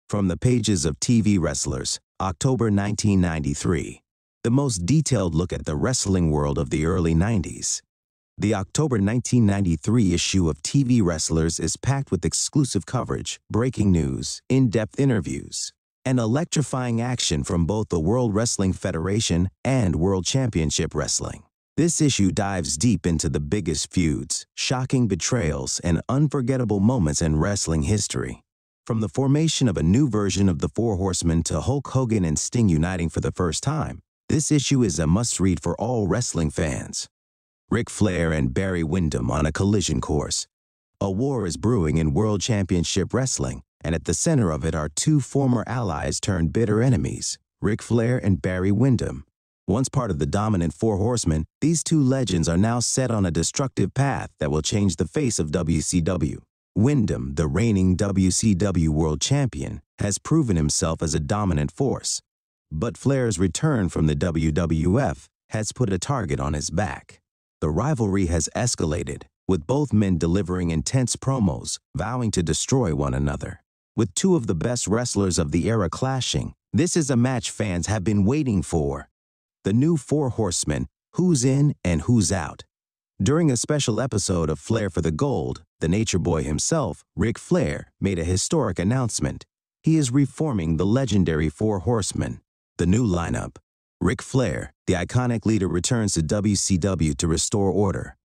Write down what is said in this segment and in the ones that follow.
From the pages of TV Wrestlers, October 1993. The most detailed look at the wrestling world of the early 90s. The October 1993 issue of TV Wrestlers is packed with exclusive coverage, breaking news, in-depth interviews, and electrifying action from both the World Wrestling Federation and World Championship Wrestling. This issue dives deep into the biggest feuds, shocking betrayals, and unforgettable moments in wrestling history. From the formation of a new version of the Four Horsemen to Hulk Hogan and Sting uniting for the first time, this issue is a must-read for all wrestling fans. Ric Flair and Barry Windham on a collision course. A war is brewing in World Championship Wrestling, and at the center of it are two former allies turned bitter enemies, Ric Flair and Barry Windham. Once part of the dominant Four Horsemen, these two legends are now set on a destructive path that will change the face of WCW. Windham, the reigning WCW World Champion, has proven himself as a dominant force. But Flair's return from the WWF has put a target on his back. The rivalry has escalated, with both men delivering intense promos, vowing to destroy one another. With two of the best wrestlers of the era clashing, this is a match fans have been waiting for. The new Four Horsemen, who's in and who's out. During a special episode of Flair for the Gold, the Nature Boy himself, Ric Flair, made a historic announcement. He is reforming the legendary Four Horsemen. The new lineup. Ric Flair, the iconic leader, returns to WCW to restore order.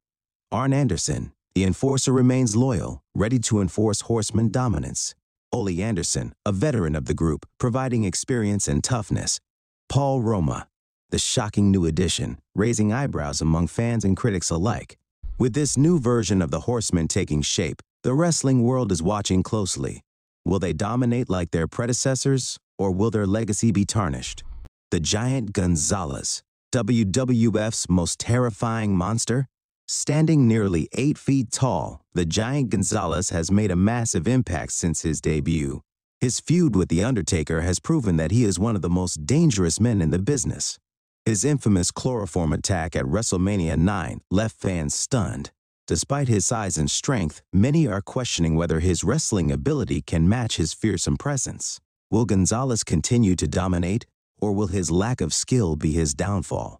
Arn Anderson, the enforcer, remains loyal, ready to enforce Horseman dominance. Ole Anderson, a veteran of the group, providing experience and toughness. Paul Roma, the shocking new addition, raising eyebrows among fans and critics alike. With this new version of the Horsemen taking shape, the wrestling world is watching closely. Will they dominate like their predecessors, or will their legacy be tarnished? The Giant Gonzalez, WWF's most terrifying monster? Standing nearly 8 feet tall, the Giant Gonzalez has made a massive impact since his debut. His feud with The Undertaker has proven that he is one of the most dangerous men in the business. His infamous chloroform attack at WrestleMania 9 left fans stunned. Despite his size and strength, many are questioning whether his wrestling ability can match his fearsome presence. Will Gonzalez continue to dominate, or will his lack of skill be his downfall?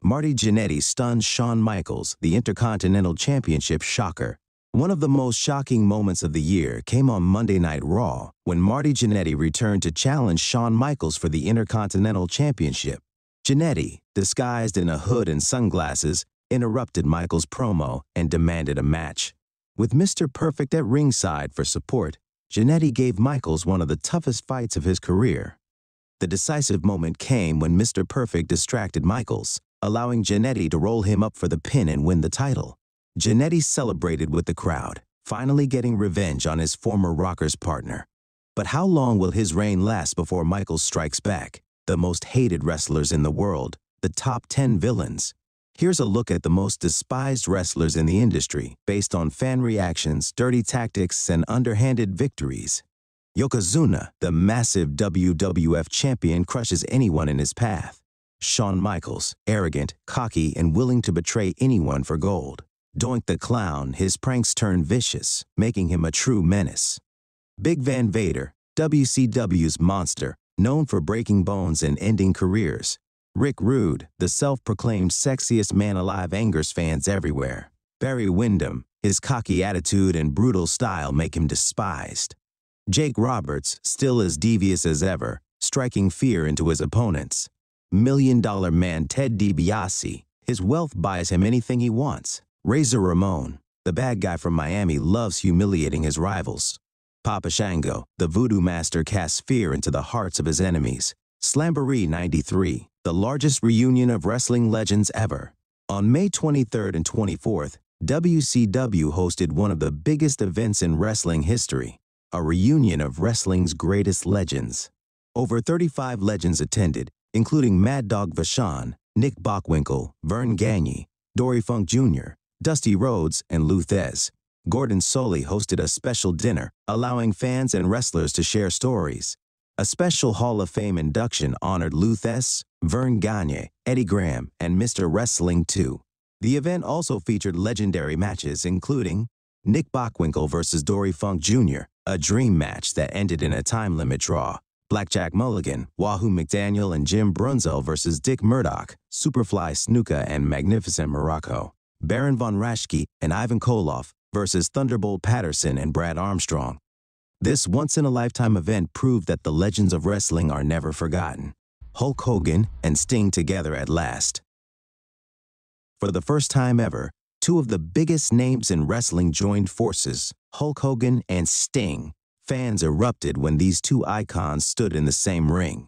Marty Jannetty stunned Shawn Michaels, the Intercontinental Championship shocker. One of the most shocking moments of the year came on Monday Night Raw, when Marty Jannetty returned to challenge Shawn Michaels for the Intercontinental Championship. Jannetty, disguised in a hood and sunglasses, interrupted Michaels' promo and demanded a match. With Mr. Perfect at ringside for support, Jannetty gave Michaels one of the toughest fights of his career. The decisive moment came when Mr. Perfect distracted Michaels, allowing Jannetty to roll him up for the pin and win the title. Jannetty celebrated with the crowd, finally getting revenge on his former Rockers partner. But how long will his reign last before Michaels strikes back? The most hated wrestlers in the world, the top 10 villains. Here's a look at the most despised wrestlers in the industry, based on fan reactions, dirty tactics, and underhanded victories. Yokozuna, the massive WWF champion, crushes anyone in his path. Shawn Michaels, arrogant, cocky, and willing to betray anyone for gold. Doink the Clown, his pranks turn vicious, making him a true menace. Big Van Vader, WCW's monster, known for breaking bones and ending careers. Rick Rude, the self-proclaimed sexiest man alive, angers fans everywhere. Barry Windham, his cocky attitude and brutal style make him despised. Jake Roberts, still as devious as ever, striking fear into his opponents. $1 Million Man Ted DiBiase, his wealth buys him anything he wants. Razor Ramon, the bad guy from Miami, loves humiliating his rivals. Papa Shango, the voodoo master, casts fear into the hearts of his enemies. Slamboree 93, the largest reunion of wrestling legends ever. On May 23rd and 24th, WCW hosted one of the biggest events in wrestling history, a reunion of wrestling's greatest legends. Over 35 legends attended, including Mad Dog Vachon, Nick Bockwinkel, Vern Gagne, Dory Funk Jr., Dusty Rhodes, and Lou Thesz. Gordon Solie hosted a special dinner, allowing fans and wrestlers to share stories. A special Hall of Fame induction honored Lou Thesz, Vern Gagne, Eddie Graham, and Mr. Wrestling 2. The event also featured legendary matches including Nick Bockwinkel versus Dory Funk Jr., a dream match that ended in a time limit draw. Blackjack Mulligan, Wahoo McDaniel and Jim Brunzell versus Dick Murdoch, Superfly Snuka and Magnificent Morocco. Baron von Raschke and Ivan Koloff versus Thunderbolt Patterson and Brad Armstrong. This once-in-a-lifetime event proved that the legends of wrestling are never forgotten. Hulk Hogan and Sting together at last. For the first time ever, two of the biggest names in wrestling joined forces, Hulk Hogan and Sting. Fans erupted when these two icons stood in the same ring.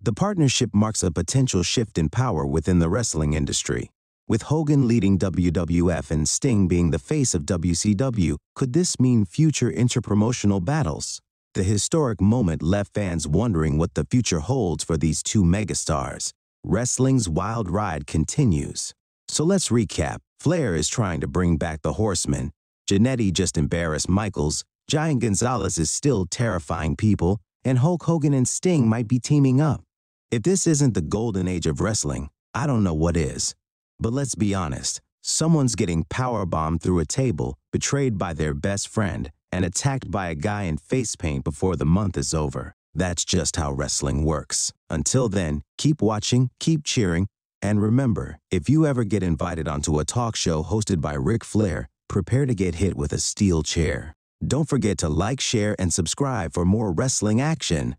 The partnership marks a potential shift in power within the wrestling industry. With Hogan leading WWF and Sting being the face of WCW, could this mean future interpromotional battles? The historic moment left fans wondering what the future holds for these two megastars. Wrestling's wild ride continues. So let's recap. Flair is trying to bring back the Horsemen. Jannetty just embarrassed Michaels. Giant Gonzalez is still terrifying people. And Hulk Hogan and Sting might be teaming up. If this isn't the golden age of wrestling, I don't know what is. But let's be honest, someone's getting powerbombed through a table, betrayed by their best friend, and attacked by a guy in face paint before the month is over. That's just how wrestling works. Until then, keep watching, keep cheering, and remember, if you ever get invited onto a talk show hosted by Ric Flair, prepare to get hit with a steel chair. Don't forget to like, share, and subscribe for more wrestling action.